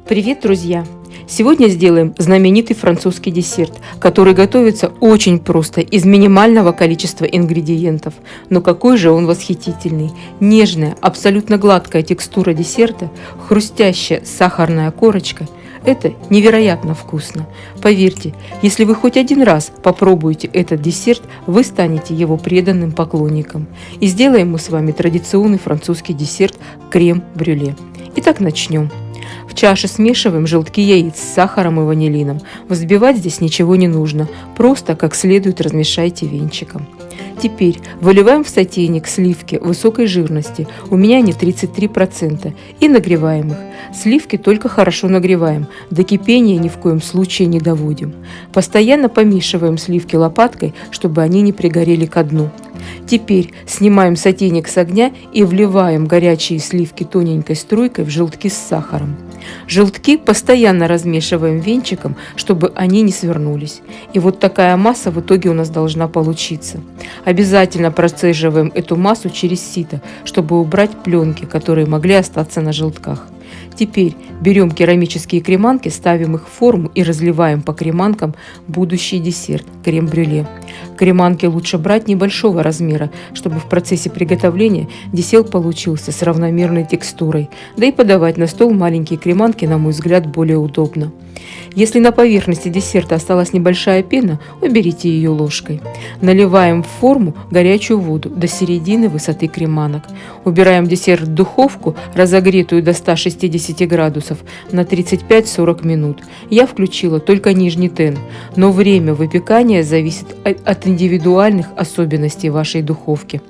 Привет, друзья! Сегодня сделаем знаменитый французский десерт, который готовится очень просто, из минимального количества ингредиентов. Но какой же он восхитительный! Нежная, абсолютно гладкая текстура десерта, хрустящая сахарная корочка – это невероятно вкусно. Поверьте, если вы хоть один раз попробуете этот десерт, вы станете его преданным поклонником. И сделаем мы с вами традиционный французский десерт крем-брюле. Итак, начнем. В чаше смешиваем желтки яиц с сахаром и ванилином. Взбивать здесь ничего не нужно, просто как следует размешайте венчиком. Теперь выливаем в сотейник сливки высокой жирности, у меня они 33%, и нагреваем их. Сливки только хорошо нагреваем, до кипения ни в коем случае не доводим. Постоянно помешиваем сливки лопаткой, чтобы они не пригорели ко дну. Теперь снимаем сотейник с огня и вливаем горячие сливки тоненькой струйкой в желтки с сахаром. Желтки постоянно размешиваем венчиком, чтобы они не свернулись. И вот такая масса в итоге у нас должна получиться. Обязательно процеживаем эту массу через сито, чтобы убрать пленки, которые могли остаться на желтках. Теперь берем керамические креманки, ставим их в форму и разливаем по креманкам будущий десерт – крем-брюле. Креманки лучше брать небольшого размера, чтобы в процессе приготовления десерт получился с равномерной текстурой. Да и подавать на стол маленькие креманки, на мой взгляд, более удобно. Если на поверхности десерта осталась небольшая пена, уберите ее ложкой. Наливаем в форму горячую воду до середины высоты креманок. Убираем десерт в духовку, разогретую до 160 градусов, на 35-40 минут. Я включила только нижний тен, но время выпекания зависит от индивидуальных особенностей вашей духовки.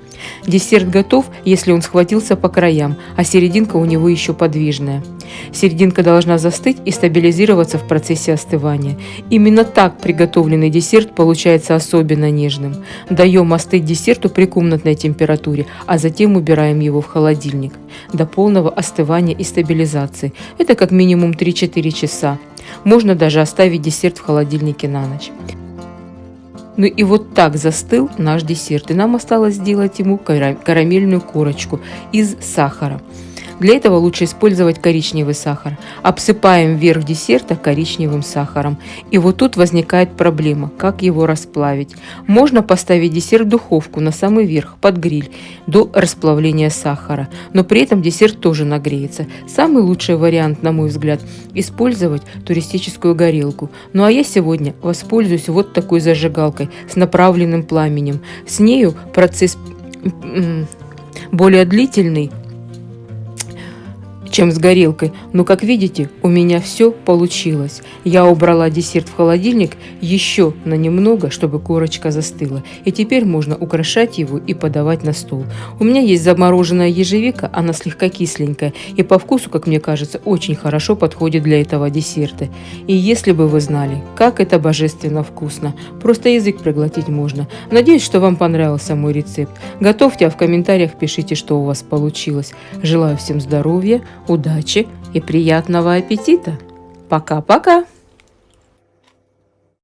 Десерт готов, если он схватился по краям, а серединка у него еще подвижная. Серединка должна застыть и стабилизироваться в процессе остывания. Именно так приготовленный десерт получается особенно нежным. Даем остыть десерту при комнатной температуре, а затем убираем его в холодильник до полного остывания и стабилизации. Это как минимум 3-4 часа. Можно даже оставить десерт в холодильнике на ночь. Ну и вот так застыл наш десерт, и нам осталось сделать ему карамельную корочку из сахара. Для этого лучше использовать коричневый сахар. Обсыпаем верх десерта коричневым сахаром. И вот тут возникает проблема, как его расплавить. Можно поставить десерт в духовку на самый верх, под гриль, до расплавления сахара. Но при этом десерт тоже нагреется. Самый лучший вариант, на мой взгляд, использовать туристическую горелку. Ну а я сегодня воспользуюсь вот такой зажигалкой с направленным пламенем. С нею процесс более длительный, чем с горелкой, но, как видите, у меня все получилось. Я убрала десерт в холодильник еще на немного, чтобы корочка застыла. И теперь можно украшать его и подавать на стол. У меня есть замороженная ежевика, она слегка кисленькая и по вкусу, как мне кажется, очень хорошо подходит для этого десерта. И если бы вы знали, как это божественно вкусно, просто язык проглотить можно. Надеюсь, что вам понравился мой рецепт. Готовьте, а в комментариях пишите, что у вас получилось. Желаю всем здоровья, удачи и приятного аппетита! Пока-пока!